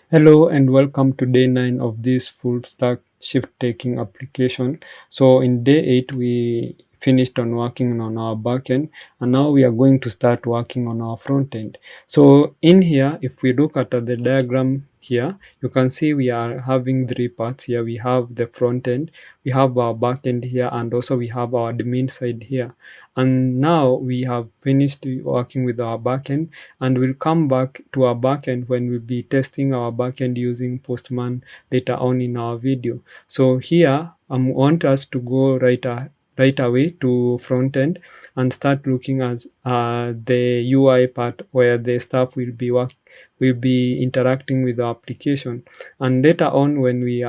Hello and welcome to day 9 of this full stack shift taking application. So in day 8 we finished on working on our backend, and now we are going to start working on our front end. So in here, if we look at the diagram here, you can see we are having three parts here. We have the front end, we have our backend here, and also we have our admin side here. And now we have finished working with our backend, and we'll come back to our backend when we'll be testing our backend using Postman later on in our video. So here I want us to go right away to front end and start looking at the UI part where the staff will be interacting with the application. And later on, when we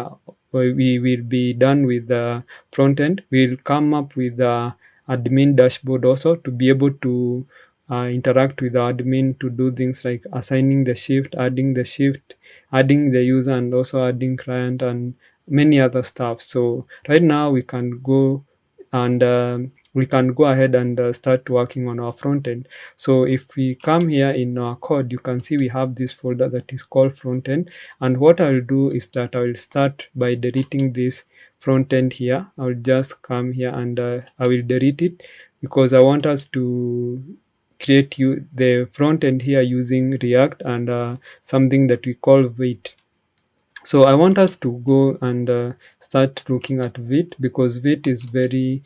will be done with the front end, we'll come up with the admin dashboard also to be able to interact with the admin to do things like assigning the shift, adding the user, and also adding client and many other stuff. So right now we can go ahead and start working on our front end. So if we come here in our code, you can see we have this folder that is called front end. And what I'll do is that I will start by deleting this front end here. I'll just come here and I will delete it because I want us to create the front end here using React and something that we call Vite. So I want us to go and start looking at Vite because Vite is very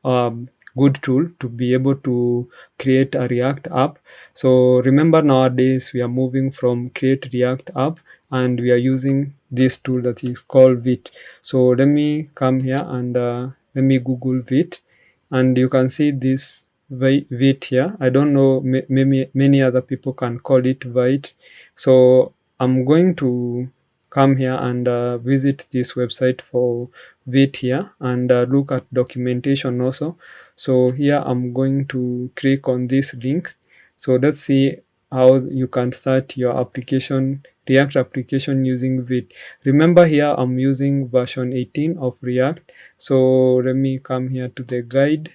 good tool to be able to create a React app. So remember, nowadays we are moving from create React app and we are using this tool that is called Vite. So let me come here and let me Google Vite, and you can see this Vite here. I don't know, many other people can call it Vite. So I'm going to come here and visit this website for Vite here and look at documentation also. So here I'm going to click on this link. So let's see how you can start your application, React application using Vite. Remember, here I'm using version 18 of React. So let me come here to the guide.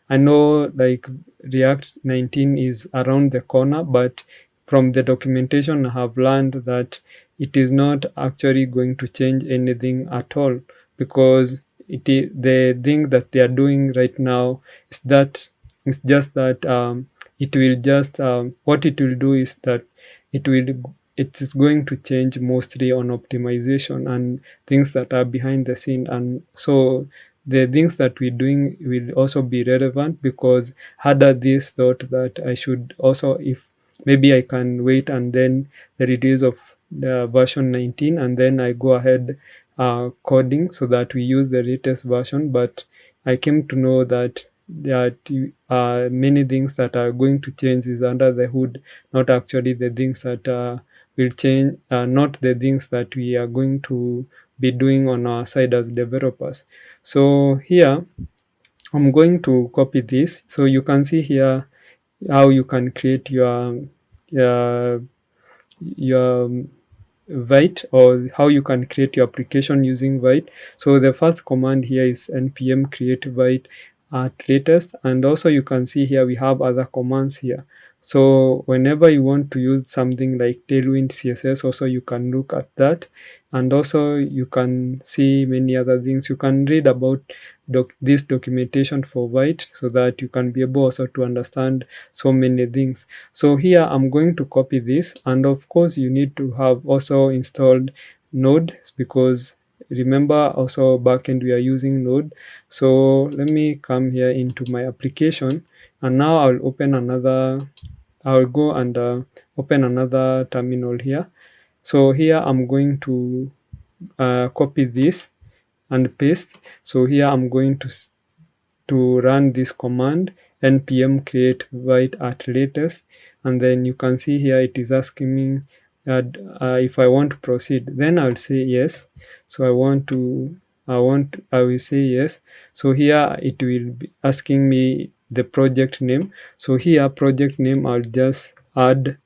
I know like React 19 is around the corner, but from the documentation I have learned that it is not actually going to change anything at all, because the thing that they are doing right now is that it's just that it will just what it will do is that it is going to change mostly on optimization and things that are behind the scene. And so the things that we're doing will also be relevant, because had this thought that I should also, if maybe I can wait and then the release of the version 19 and then I go ahead coding so that we use the latest version. But I came to know that many things that are going to change is under the hood, not actually the things that will change, not the things that we are going to be doing on our side as developers. So here I'm going to copy this. So you can see here how you can create uh, your Vite, or how you can create your application using Vite. So the first command here is npm create Vite at latest, and also you can see here we have other commands here. So whenever you want to use something like Tailwind CSS, also you can look at that, and also you can see many other things. You can read about this documentation for Vite so that you can be able also to understand so many things. So here I'm going to copy this, and of course you need to have also installed Node, because remember also backend we are using Node. So let me come here into my application, and now I'll go and open another terminal here. So here I'm going to copy this and paste. So here I'm going to run this command npm create Vite at latest, and then you can see here it is asking me if I want to proceed. Then I'll say yes. So I will say yes. So here it will be asking me the project name. So here project name, I'll just add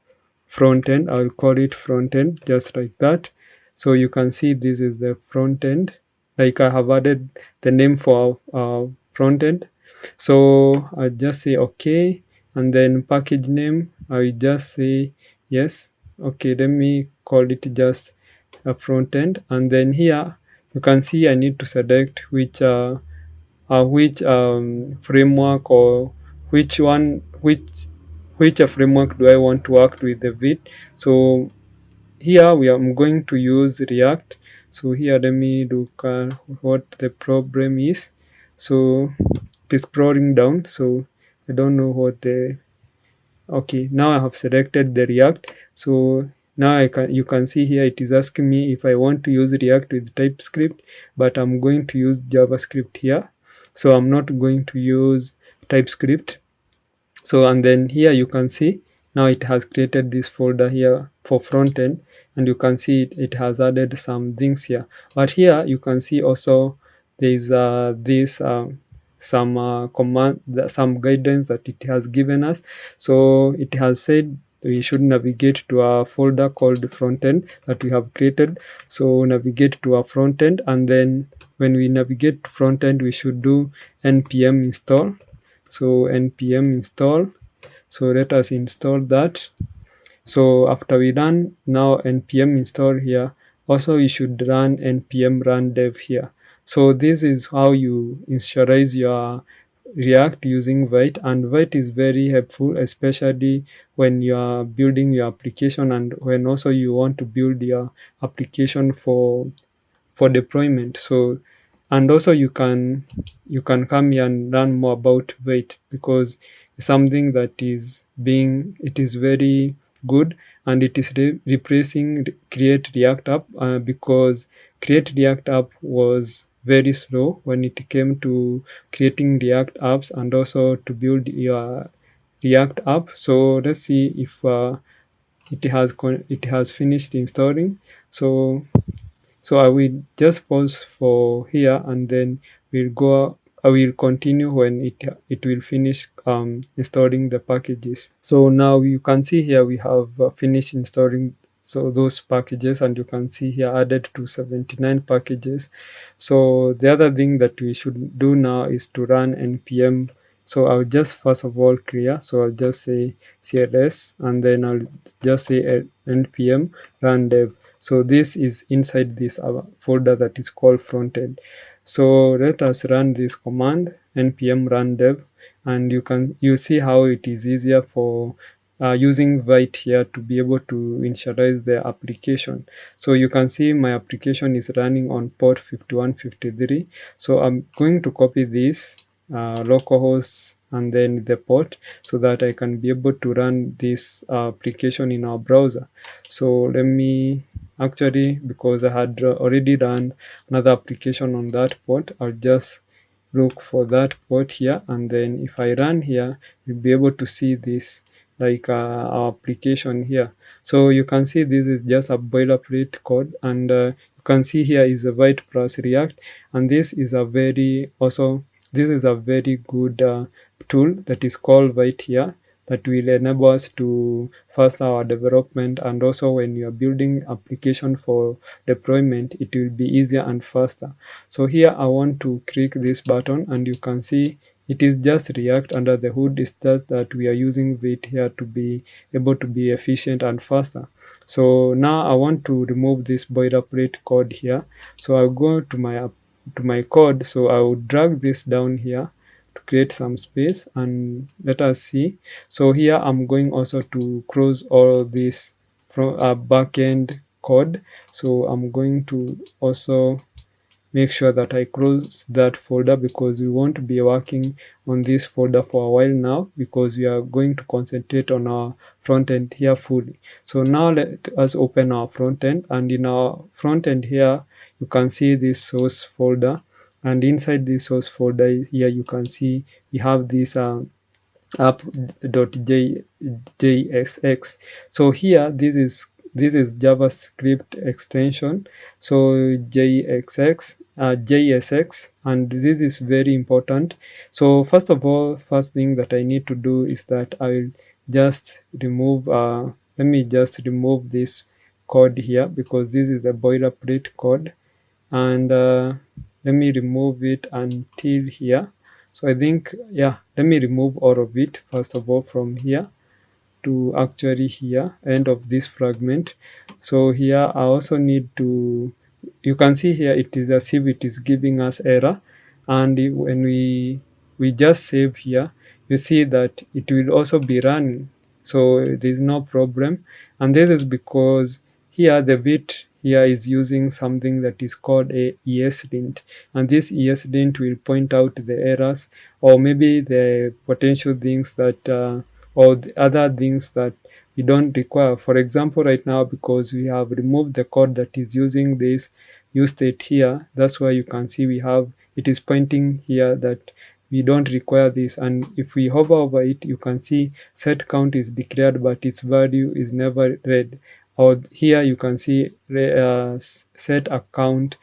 front end. I'll call it front end, just like that. So you can see this is the front end. Like I have added the name for front end. So I just say okay, and then package name I will just say yes. okay, let me call it just a front end. And then here you can see I need to select which framework, or which one which framework do I want to work with the Vite. So here I'm going to use React. So here let me look at what the problem is. So it is scrolling down, so I don't know what the okay, now I have selected the React. So now you can see here it is asking me if I want to use React with TypeScript, but I'm going to use JavaScript here. So I'm not going to use TypeScript. So and then here you can see now it has created this folder here for front end, and you can see it has added some things here. But here you can see also there is this some command, some guidance that it has given us. So it has said we should navigate to a folder called frontend that we have created. So navigate to a frontend, and then when we navigate to frontend we should do npm install. So npm install, so let us install that. So after we run now npm install here, also you should run npm run dev here. So this is how you initialize your React using Vite, and Vite is very helpful, especially when you are building your application and when also you want to build your application for deployment. So and also you can come here and learn more about Vite, because it's something that it is very good, and it is replacing Create React App, because Create React App was very slow when it came to creating React apps and also to build your React app. So let's see if it has finished installing. So I will just pause for here, and then we'll go. I will continue when it will finish installing the packages. So now you can see here we have finished installing those packages, and you can see here added to 79 packages. So the other thing that we should do now is to run npm. So I'll just first of all clear. So I'll just say cls, and then I'll just say npm run dev. So this is inside this folder that is called frontend. So let us run this command npm run dev, and you see how it is easier for using Vite here to be able to initialize the application. So you can see my application is running on port 5153. So I'm going to copy this localhost and then the port, so that I can be able to run this application in our browser. So let me actually, because I had already run another application on that port, I'll just look for that port here, and then if I run here, you'll be able to see this, like our application here. So you can see this is just a boilerplate code, and you can see here is a Vite plus React, and this is a very good tool that is called Vite here, that will enable us to faster our development, and also when you are building application for deployment, it will be easier and faster. So here I want to click this button, and you can see it is just React under the hood. It's just that we are using Vite here to be able to be efficient and faster. So now I want to remove this boilerplate code here. So I'll go to my code. So I will drag this down here to create some space, and let us see. So here I'm going also to close all this from a backend code. So I'm going to also make sure that I close that folder, because we won't be working on this folder for a while now, because we are going to concentrate on our front end here fully. So now let us open our front end, and in our front end here you can see this source folder, and inside this source folder here you can see we have this app.jsx. So here this is JavaScript extension. So JSX, and this is very important. So first of all, first thing that I need to do is that I will just remove let me just remove this code here, because this is the boilerplate code, and let me remove it until here. So I think, yeah, let me remove all of it first of all from here to actually here end of this fragment. So here I also need to, you can see here it is as if it is giving us error, and when we just save here, you see that it will also be running, so there is no problem. And this is because here the bit here is using something that is called a ESLint, and this ESLint will point out the errors or maybe the potential things that or the other things that we don't require. For example, right now, because we have removed the code that is using this use state here, that's why you can see we have, it is pointing here that we don't require this. And if we hover over it, you can see set count is declared but its value is never read. Or here you can see set count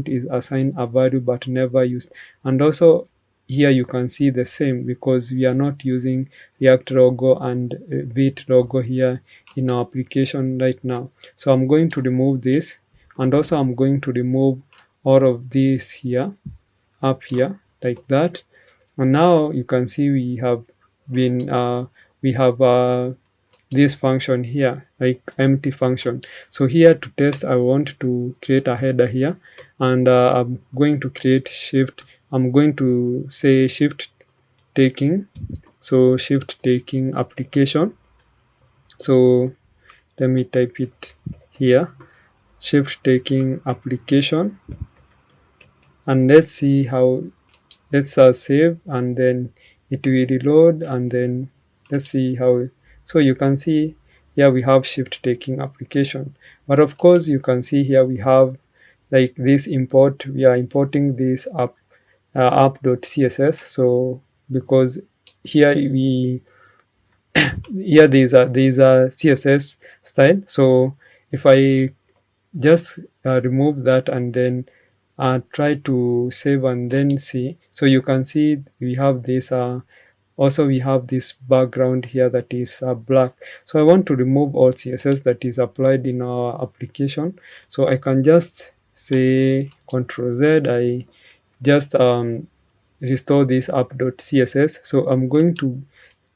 is assigned a value but never used. And also here you can see the same, because we are not using React logo and Vite logo here in our application right now. So I'm going to remove this, and also I'm going to remove all of these here, up here, like that. And now you can see we have been we have this function here, like empty function. So here to test, I want to create a header here, and I'm going to create shift, I'm going to say shift taking, so shift taking application. So let me type it here, shift taking application, and let's see how, let's save, and then it will reload, and then let's see how. So you can see here we have shift taking application, but of course you can see here we have like this import, we are importing this app.css. So because here we, here these are CSS style. So if I just remove that and then try to save and then see, so you can see we have this also we have this background here that is black. So I want to remove all CSS that is applied in our application. So I can just say Ctrl Z, I just restore this app.css. So I'm going to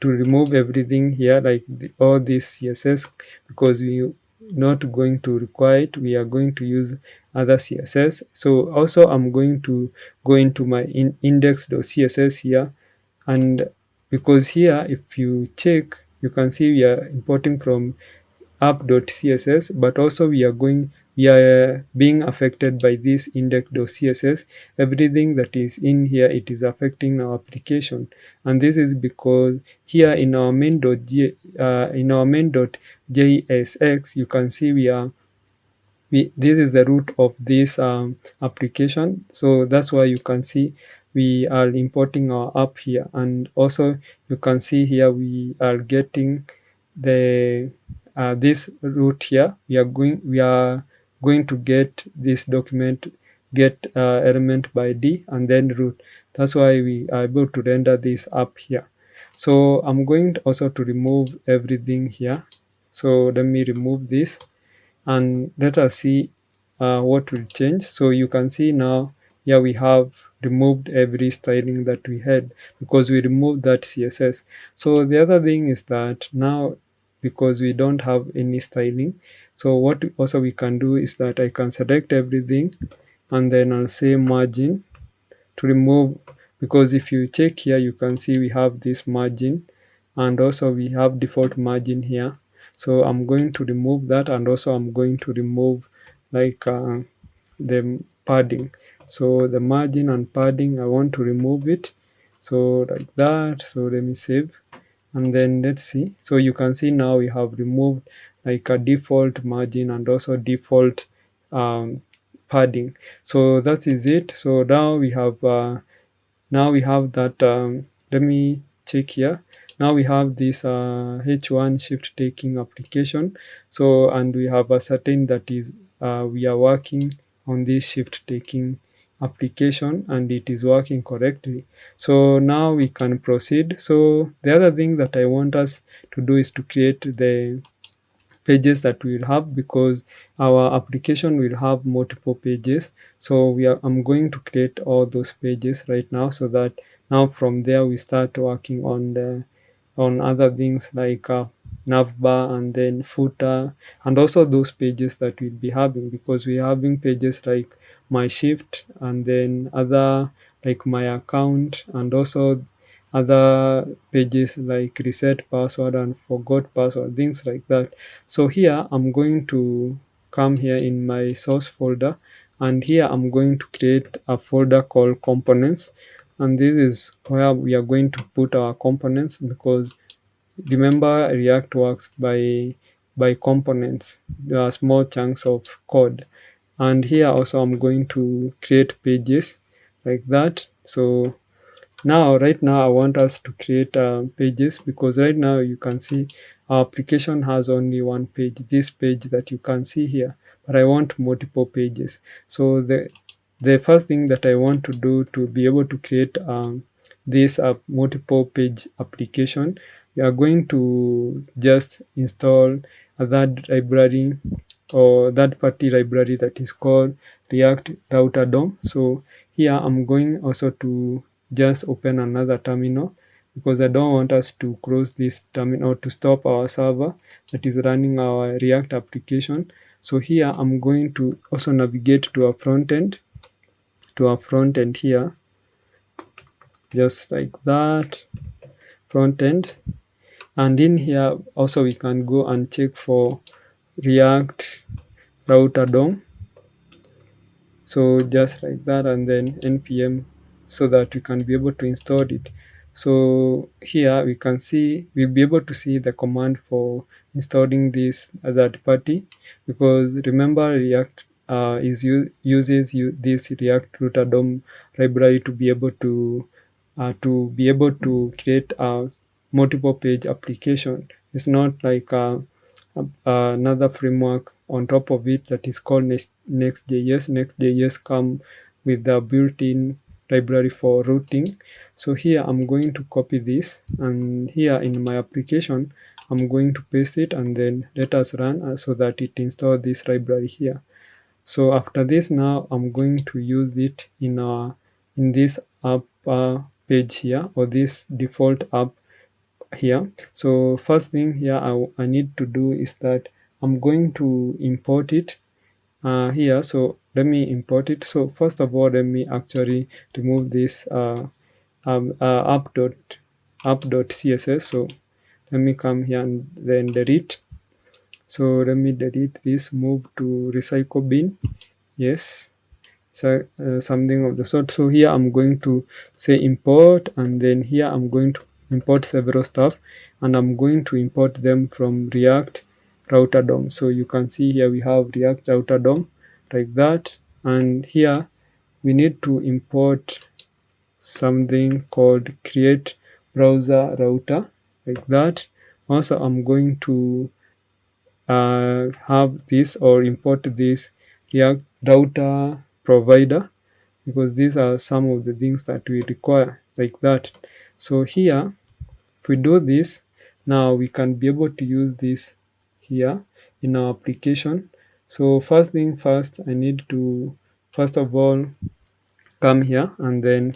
remove everything here, like all this CSS, because we not going to require it, we are going to use other CSS. So also I'm going to go into my index.css here, and because here if you check, you can see we are importing from app.css, but also we are being affected by this index.css. Everything that is in here, it is affecting our application, and this is because here in our main.jsx, you can see this is the root of this application. So that's why you can see we are importing our app here, and also you can see here we are getting the this root here. We are going to get this document, get element by D and then root. That's why we are able to render this up here. So I'm going also to remove everything here. So let me remove this, and let us see what will change. So you can see now here we have removed every styling that we had, because we removed that CSS. So the other thing is that now, because we don't have any styling, so what also we can do is that I can select everything, and then I'll say margin to remove, because if you check here, you can see we have this margin, and also we have default margin here. So I'm going to remove that, and also I'm going to remove like the padding. So the margin and padding, I want to remove it, so like that. So let me save, and then let's see. So you can see now we have removed like a default margin and also default um, padding. So that is it. So now we have that. Let me check here. Now we have this H1 shift taking application. So, and we have ascertained that is we are working on this shift taking application, and it is working correctly. So now we can proceed. So the other thing that I want us to do is to create the pages that we will have, because our application will have multiple pages. So I'm going to create all those pages right now, so that now from there we start working on the on other things like navbar, and then footer, and also those pages that we'll be having, because we're having pages like my shift, and then other like my account, and also other pages like reset password and forgot password, things like that. So here I'm going to come here in my source folder, and here I'm going to create a folder called components, and this is where we are going to put our components, because remember React works by components, small chunks of code. And here also I'm going to create pages like that. So now, right now, I want us to create pages, because right now you can see our application has only one page, this page that you can see here, but I want multiple pages. So the first thing that I want to do to be able to create this multiple page application, we are going to just install a third library or third party library that is called React Router DOM. So here I'm going also to just open another terminal, because I don't want us to close this terminal to stop our server that is running our React application. So here I'm going to also navigate to our front end here, just like that, front end. And in here also we can go and check for React Router DOM. So just like that, and then npm, so that we can be able to install it. So here we can see, we'll be able to see the command for installing this third party, because remember React uses this React router DOM library to be able to create a multiple page application. It's not like another framework on top of it that is called Next.js. Next.js come with the built-in library for routing. So here I'm going to copy this, and here in my application I'm going to paste it, and then let us run so that it installs this library here. So after this, now I'm going to use it in this app page here, or this default app here. So first thing here I need to do is that I'm going to import it here. So let me import it. So first of all, let me actually remove this app.css. So let me come here and then delete. So let me delete this, move to recycle bin. Yes, so something of the sort. So here I'm going to say import, and then here I'm going to import several stuff, and I'm going to import them from React Router DOM. So you can see here we have React Router DOM like that, and here we need to import something called create browser router like that. Also I'm going to have this or import this React router provider, because these are some of the things that we require like that. So here, if we do this, now we can be able to use this here in our application. So first thing first, I need to first of all come here, and then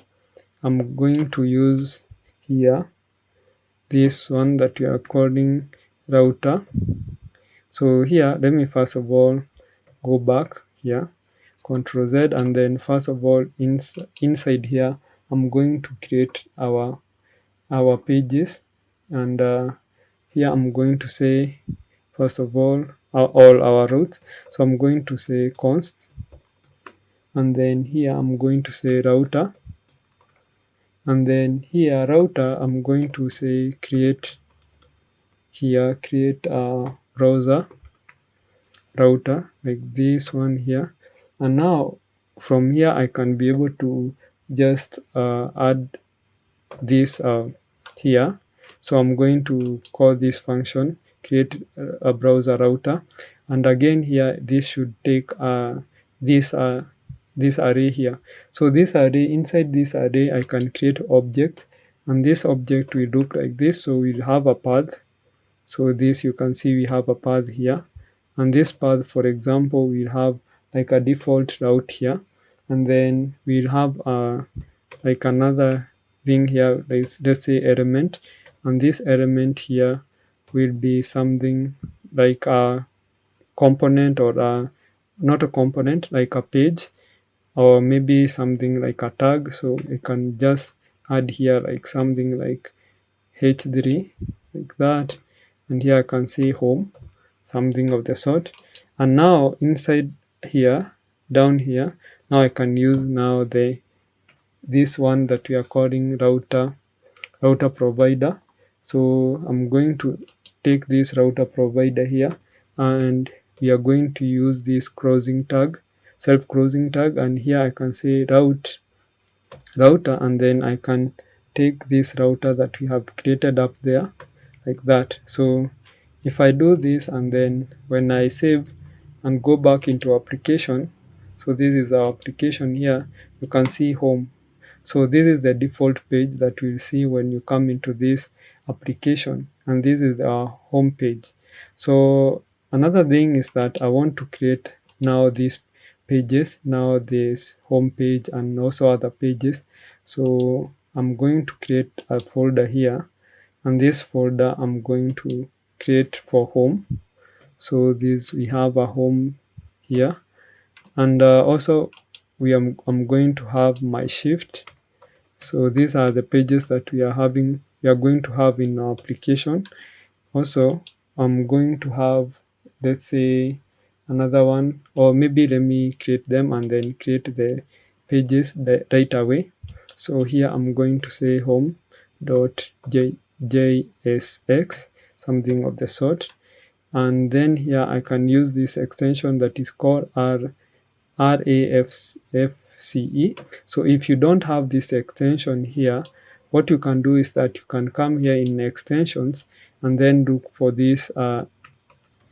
I'm going to use here this one that we are calling router. So here, let me first of all go back here, Control Z, and then first of all inside here I'm going to create our pages, and here I'm going to say first of all our routes. So I'm going to say const, and then here I'm going to say router, and then here router I'm going to say create a browser router like this one here. And now from here I can be able to just add this here. So I'm going to call this function create a browser router, and again here this should take this this array here. So this array, inside this array I can create object, and this object will look like this. So we'll have a path. So this, you can see we have a path here, and this path, for example, we'll have like a default route here, and then we'll have like another thing here, let's say element, and this element here will be something like a component, or not a component, like a page, or maybe something like a tag. So you can just add here like something like h3, like that, and here I can see home, something of the sort. And now inside here, down here, now I can use now this one that we are calling router provider. So I'm going to take this router provider here, and we are going to use this crossing tag, self crossing tag, and here I can say router, and then I can take this router that we have created up there, like that. So if I do this, and then when I save and go back into application, so this is our application here, you can see home. So this is the default page that we'll see when you come into this application, and this is our home page. So another thing is that I want to create now these pages, now this home page and also other pages. So I'm going to create a folder here, and this folder I'm going to create for home. So this, we have a home here, and also I'm going to have my shift. So these are the pages that we are going to have in our application. Also, I'm going to have, let's say, another one, or maybe let me create them and then create the pages right away. So here I'm going to say home.jsx, something of the sort. And then here I can use this extension that is called RAFCE. So if you don't have this extension here, what you can do is that you can come here in extensions and then look for this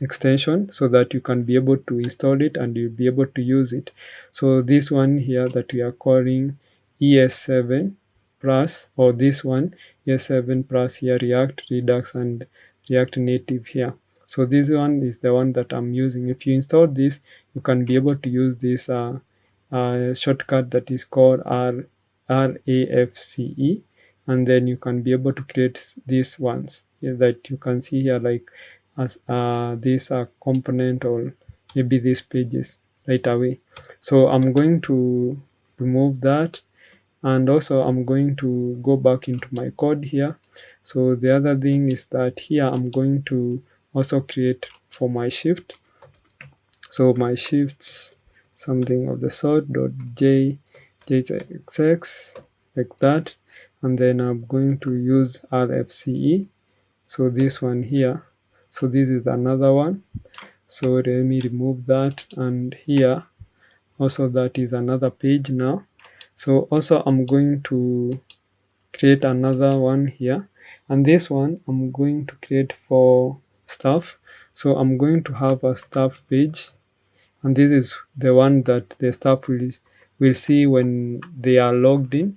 extension, so that you can be able to install it and you'll be able to use it. So this one here that we are calling ES7 plus, or this one ES7 plus here, React, Redux, and React Native here. So this one is the one that I'm using. If you install this, you can be able to use this shortcut that is called RAFCE, and then you can be able to create these ones that you can see here, like as this component, or maybe these pages right away. So I'm going to remove that, and also I'm going to go back into my code here. So the other thing is that here I'm going to also create for my shift. So my shifts, something of the sort, .jsx, like that, and then I'm going to use RFCE. So this one here, so this is another one. So let me remove that, and here also that is another page now. So also I'm going to create another one here, and this one I'm going to create for staff. So I'm going to have a staff page, and this is the one that the staff will see when they are logged in,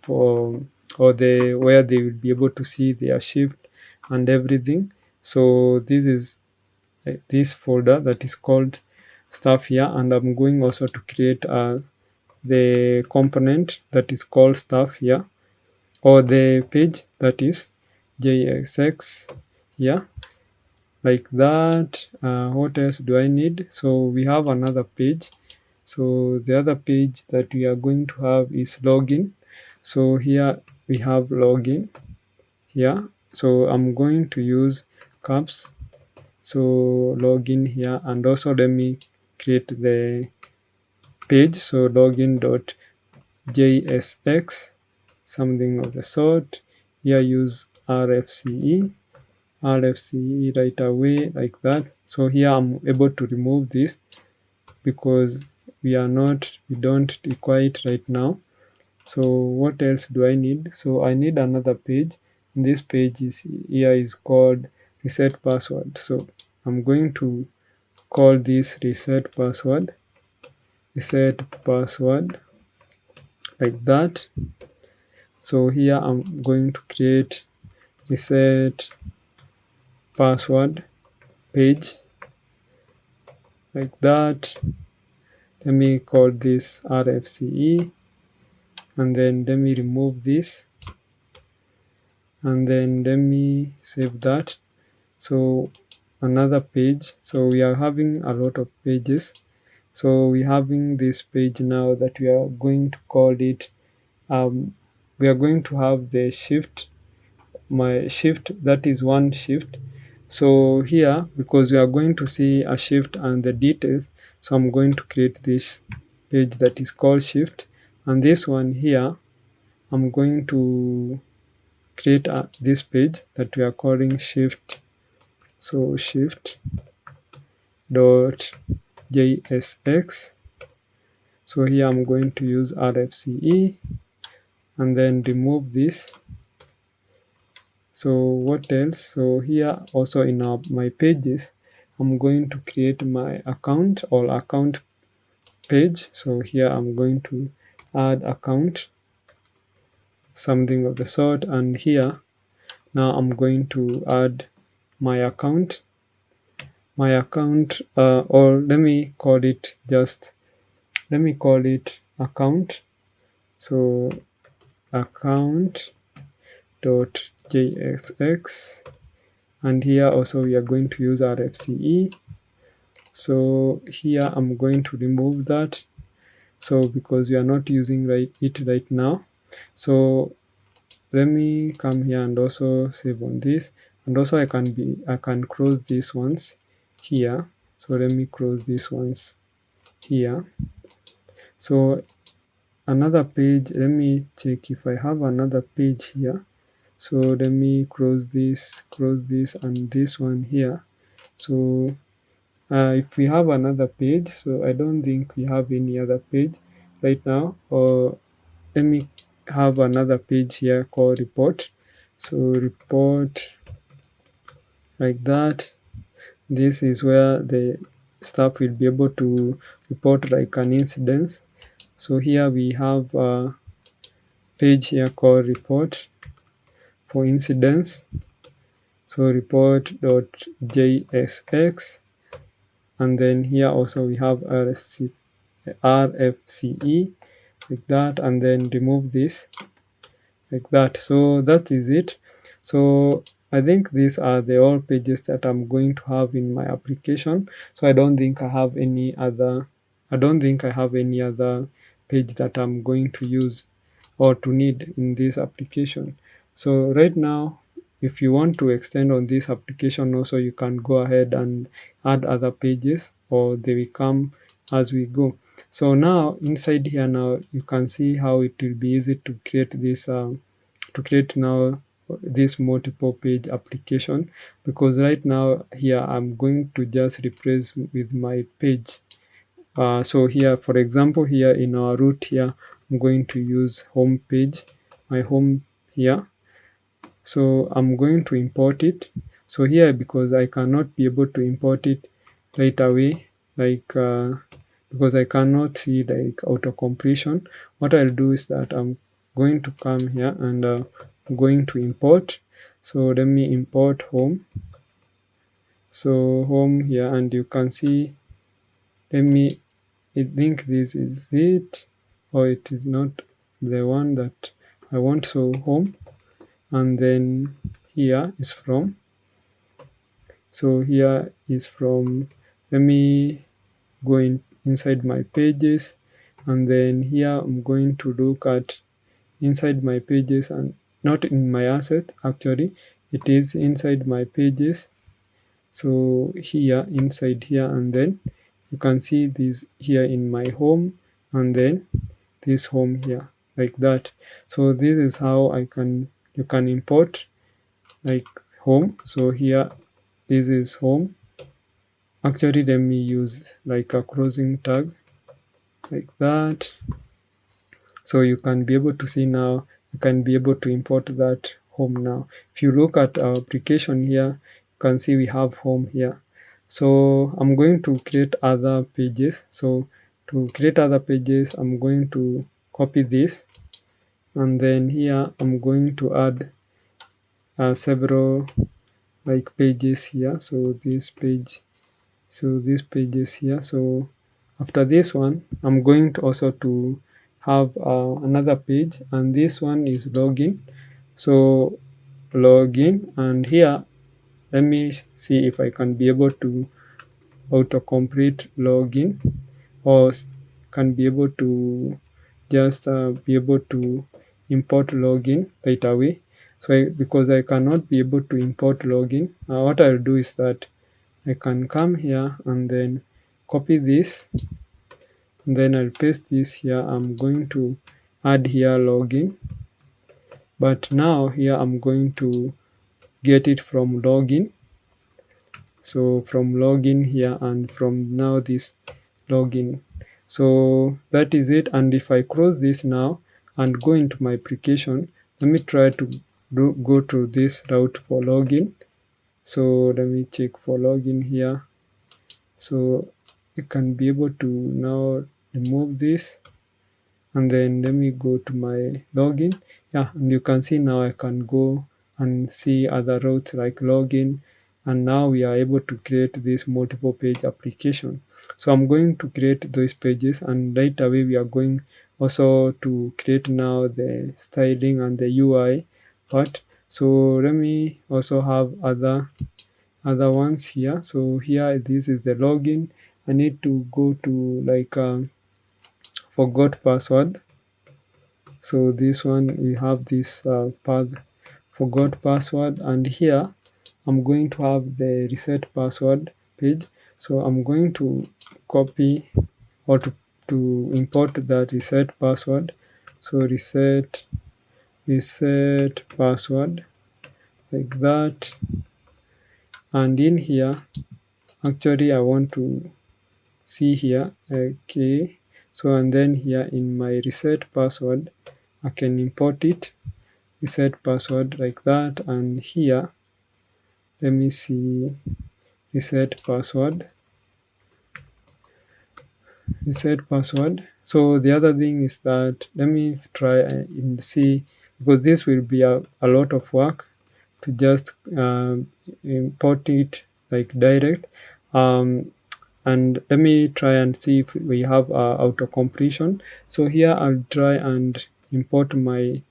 for, or where they will be able to see their shift and everything. So this is this folder that is called stuff here, and I'm going also to create the component that is called stuff here, or the page that is JSX here, like that. What else do I need? So we have another page. So the other page that we are going to have is login. So here we have login here. So I'm going to use caps. So login here, and also let me create the page. So login.jsx, something of the sort. Here use RFCE right away, like that. So here I'm able to remove this because we don't require it right now. So what else do I need? So I need another page, and this page is called reset password. So I'm going to call this reset password, like that. So here I'm going to create reset password page, like that. Let me call this RFCE, and then let me remove this, and then let me save that. So another page, so we are having a lot of pages. So we're having this page now that we are going to call it, we are going to have the shift, my shift, that is one shift. So here, because we are going to see a shift and the details, so I'm going to create this page that is called shift, and this one here I'm going to create this page that we are calling shift. So shift dot jsx. So here I'm going to use rfce and then remove this. So what else? So here also in my pages, I'm going to create my account or account page. So here I'm going to add account, something of the sort, and here now I'm going to add my account, or let me call it account. So account dot jsx, and here also we are going to use rfce. So here I'm going to remove that, so because we are not using it right now. So let me come here and also save on this, and also I can close these ones here. So let me close these ones here. So another page, let me check if I have another page here. So let me close this, and this one here. So if we have another page, so I don't think we have any other page right now, or let me have another page here called report. So report, like that. This is where the staff will be able to report like an incident. So here we have a page here called report for incidents. So report.jsx, and then here also we have rfce, like that, and then remove this, like that. So that is it. So I think these are the all pages that I'm going to have in my application. So I don't think I have any other page that I'm going to use or to need in this application. So right now, if you want to extend on this application also, you can go ahead and add other pages, or they will come as we go. So now inside here, now you can see how it will be easy to create this multiple page application, because right now here I'm going to just replace with my page. So here, for example, here in our root here, I'm going to use home page, my home here. So I'm going to import it. So here, because I cannot be able to import it right away, like because I cannot see like auto completion, what I'll do is that I'm going to come here and I'm going to import. So let me import home. So home here, and you can see, I think this is it, or it is not the one that I want. So home, and then here is from. So here is from. Let me go inside my pages, and then here I'm going to look at inside my pages, and not in my asset, actually it is inside my pages. So here, inside here, and then you can see this here in my home, and then this home here, like that. So this is how you can import like home. So here, this is home. Actually, let me use like a closing tag, like that. So you can be able to see now, you can be able to import that home now. If you look at our application here, you can see we have home here. So I'm going to create other pages. So to create other pages, I'm going to copy this, and then here I'm going to add several like pages here. So this page, so these pages here. So after this one, I'm going to also to have another page, and this one is login. So login, and here let me see if I can be able to autocomplete login, or can be able to just be able to import login right away. So because I cannot be able to import login, what I'll do is that I can come here and then copy this, and then I'll paste this here. I'm going to add here login, but now here I'm going to get it from login. So from login here, and from now this login. So that is it. And if I close this now and go into my application, let me try to go to this route for login. So let me check for login here. So you can be able to now remove this, and then let me go to my login. Yeah, and you can see now I can go and see other routes like login, and now we are able to create this multiple page application. So I'm going to create those pages, and right away we are going also to create now the styling and the UI part. So let me also have other ones here. So here, this is the login. I need to go to like forgot password. So this one, we have this path forgot password, and here I'm going to have the reset password page. So I'm going to copy, or to import that reset password. So reset password like that. And in here, actually I want to see here, okay. So and then here in my reset password, I can import it, reset password like that. And here, let me see, reset password, reset password. So the other thing is that, let me try and see, because this will be a lot of work to just import it like direct. And let me try and see if we have auto completion. So here I'll try and import my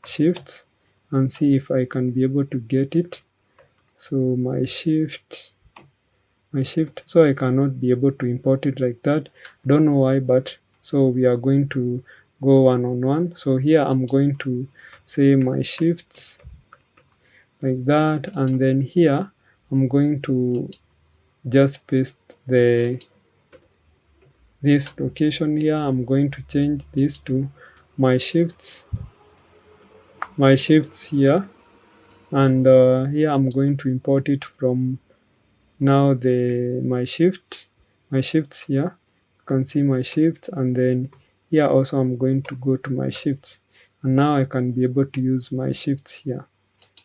shifts and see if I can be able to get it. So my shift, so I cannot be able to import it like that. Don't know why, but so we are going to go one on one. So here I'm going to say my shifts like that, and then here I'm going to just paste this location here. I'm going to change this to my shifts here, and here I'm going to import it from now my shifts here. You can see my shifts, and then here also I'm going to go to my shifts, and now I can be able to use my shifts here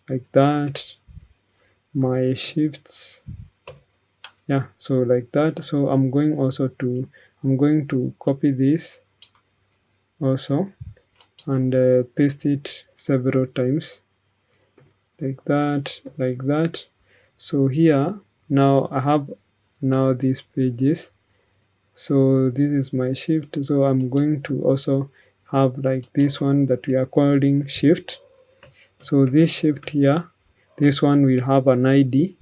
like that, my shifts, yeah, so like that. So I'm going to copy this also, and paste it several times like that. So here now I have now these pages. So this is my shift. So I'm going to also have like this one that we are calling shift. So this shift here, this one will have an ID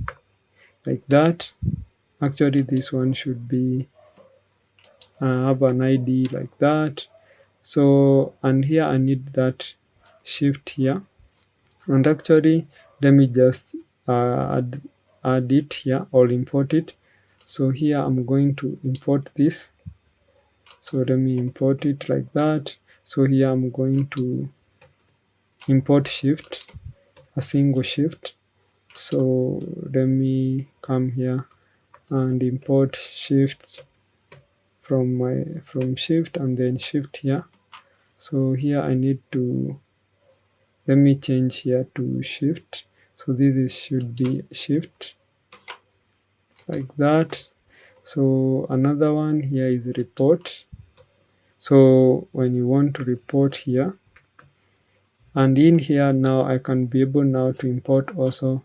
like that. Actually this one should be have an ID like that. So, and here I need that shift here, and actually let me just add it here, or import it. So here I'm going to import this. So let me import it like that. So here I'm going to import shift, a single shift. So let me come here and import shift from shift, and then shift here. So here I need to, let me change here to shift. So should be shift like that. So another one here is report. So when you want to report here, and in here now I can be able now to import also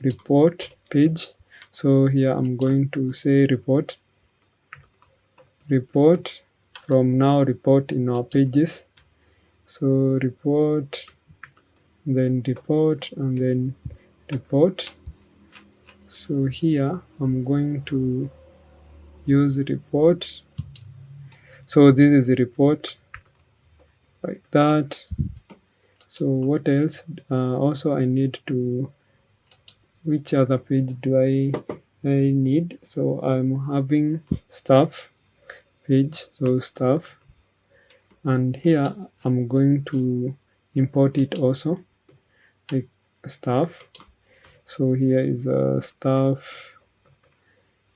report page. So here I'm going to say report from now, report in our pages. So report, then report, and then report So here I'm going to use report. So this is a report like that. So what else? Also I need to, which other page do I need? So I'm having staff page, so staff, and here I'm going to import it also, like staff. So here is a staff,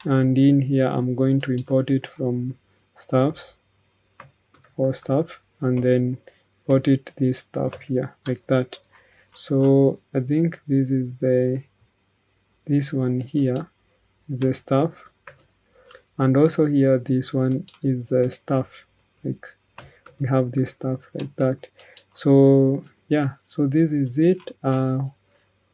and in here I'm going to import it from staffs or staff, and then import it this stuff here like that. So I think this one here is the stuff, and also here this one is the stuff, like we have this stuff like that. So yeah, so this is it.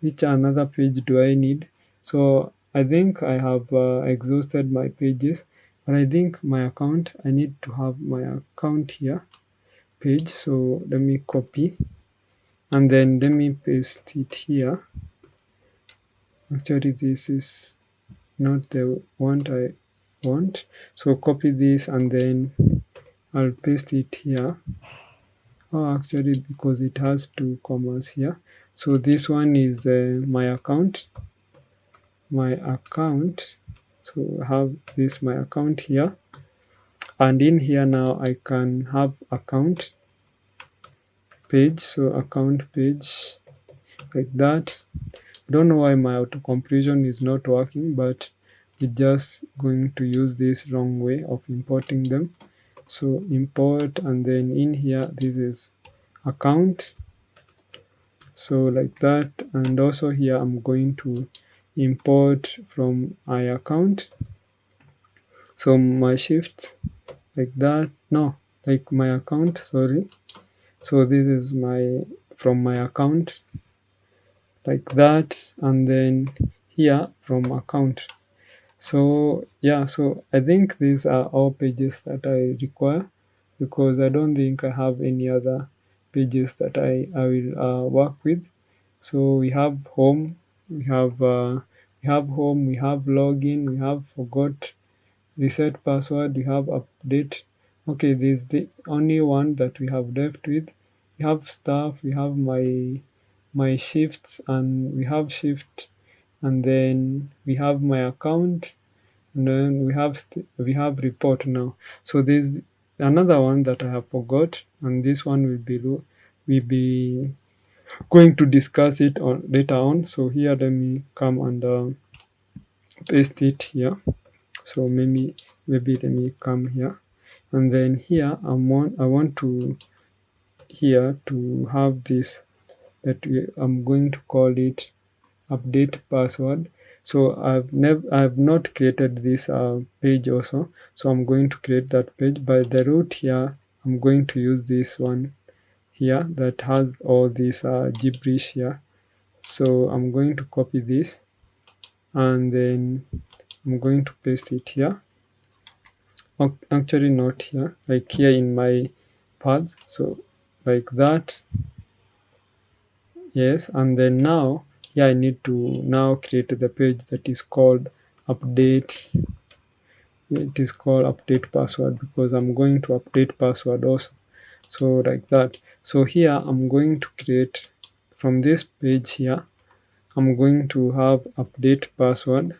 Which another page do I need? So I think I have exhausted my pages, but I think my account, I need to have my account here page. So let me copy and then let me paste it here. Actually this is not the one I want, so copy this and then I'll paste it here. Oh, actually because it has two commas here, so this one is my account. So I have this my account here, and in here now I can have account page, so account page like that. Don't know why my auto completion is not working, but we're just going to use this wrong way of importing them. So import, and then in here this is account, so like that. And also here I'm going to import from my account, so my shift like that, no, like my account, sorry. So this is my from my account like that, and then here from account. So yeah, so I think these are all pages that I require, because I don't think I have any other pages that I will work with. So we have home, we have home, we have login, we have forgot, reset password, we have update. Okay, this is the only one that we have left with. We have stuff, we have my shifts, and we have shift, and then we have my account, and then we have report now. So there's another one that I have forgot, and this one will be going to discuss it on later on. So here let me come and paste it here. So maybe let me come here, and then here I want to here to have this I'm going to call it update password. So I've not created this page also, so I'm going to create that page. By the root here I'm going to use this one here that has all this gibberish here. So I'm going to copy this, and then I'm going to paste it here. Actually not here, like here in my path, so like that. Yes, and then now here I need to now create the page that is called update. It is called update password because I'm going to update password also. So like that. So here I'm going to create from this page here, I'm going to have update password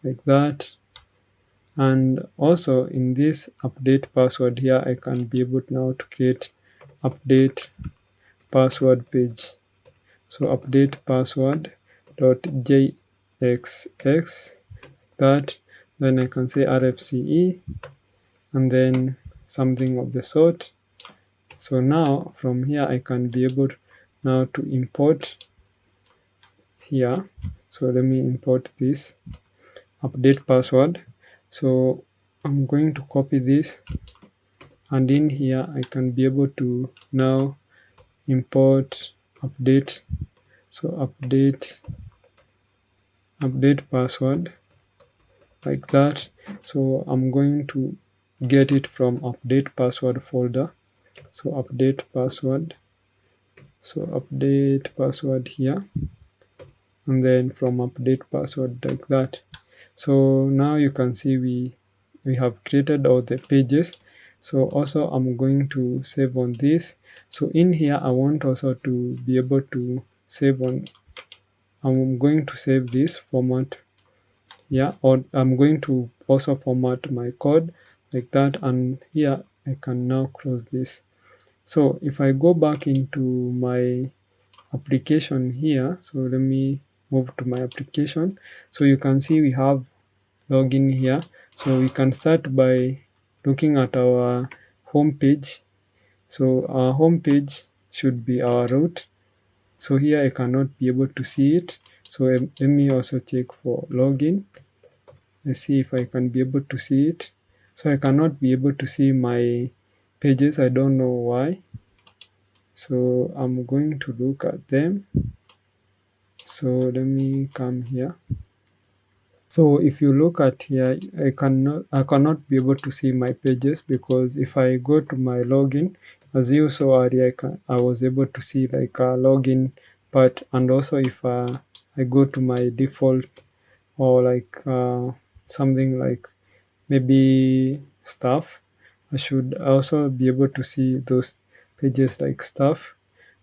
like that. And also in this update password here I can be able now to create update password page. So update password dot jxx, that, then I can say RFCE and then something of the sort. So now from here I can be able now to import here. So let me import this update password. So I'm going to copy this, and in here I can be able to now import update. So update password like that. So I'm going to get it from update password folder. So update password. So update password here, and then from update password like that. So now you can see we have created all the pages. So also I'm going to save on this. So in here I want also to be able to save on, I'm going to save this format, yeah, or I'm going to also format my code like that, and here I can now close this. So if I go back into my application here, so let me move to my application. So you can see we have login here. So we can start by looking at our home page. So our home page should be our root. So here I cannot be able to see it. So let me also check for login. Let's see if I can be able to see it. So I cannot be able to see my pages. I don't know why. So I'm going to look at them. So let me come here. So if you look at here, I cannot be able to see my pages, because if I go to my login, as you saw earlier, I was able to see like a login part, and also if I go to my default, or like something like maybe stuff, I should also be able to see those pages like stuff.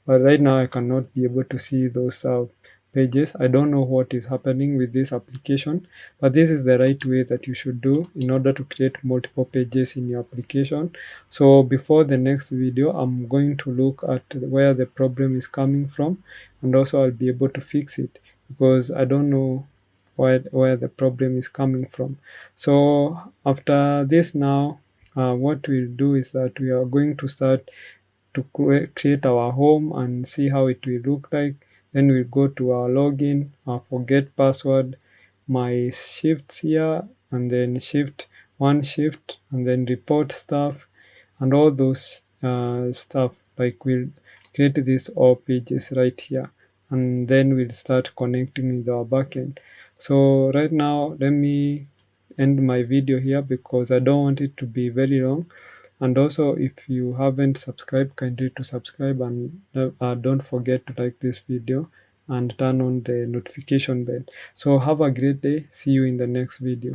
But right now I cannot be able to see those pages. I don't know what is happening with this application, but this is the right way that you should do in order to create multiple pages in your application. So before the next video, I'm going to look at where the problem is coming from, and also I'll be able to fix it, because I don't know where the problem is coming from. So after this now, what we'll do is that we are going to start to create our home and see how it will look like. Then we'll go to our login, forget password, my shifts here, and then shift one shift, and then report stuff, and all those stuff. Like we'll create these all pages right here, and then we'll start connecting with our backend. So right now, let me end my video here, because I don't want it to be very long. And also, if you haven't subscribed, kindly to subscribe, and don't forget to like this video and turn on the notification bell. So have a great day. See you in the next video.